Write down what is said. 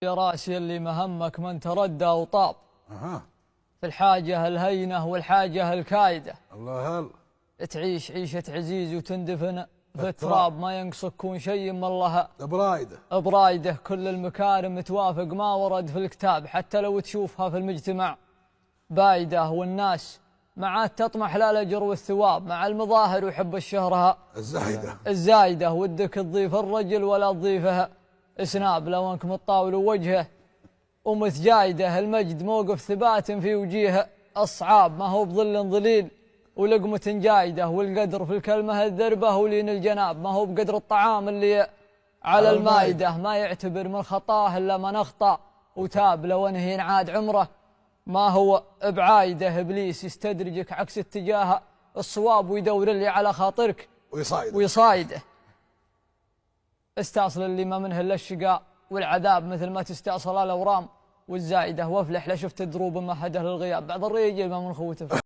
يا راسي اللي مهمك من تردى وطاب. في الحاجة الهينة والحاجة الكايدة. الله هل تعيش عيشة عزيز وتندفن في التراب، ما ينقصك كون شيء من الله برايده. كل المكارم متوافق ما ورد في الكتاب، حتى لو تشوفها في المجتمع بايدة. والناس ما عاد تطمح لا الأجر والثواب، مع المظاهر وحب الشهرة الزايدة. ودك تضيف الرجل ولا تضيفها اسناب، لو انك مطاول وجهه ومتجايده. المجد موقف ثبات في وجيه الصعاب، ما هو بظل ظليل ولقمة جايده. والقدر في الكلمة الذربة ولين الجناب، ما هو بقدر الطعام اللي على المائدة. ما يعتبر من خطاه إلا من أخطأ وتاب، لو انه ينعاد عمره ما هو بعايده. إبليس يستدرجك عكس اتجاه الصواب، ويدور اللي على خاطرك ويصايده. استأصل اللي ما منه إلا الشقاء والعذاب، مثل ما تستأصل الأورام والزايدة. وافلح لا شفت دروب مهده للغياب، بعض الرجال ما من خوته.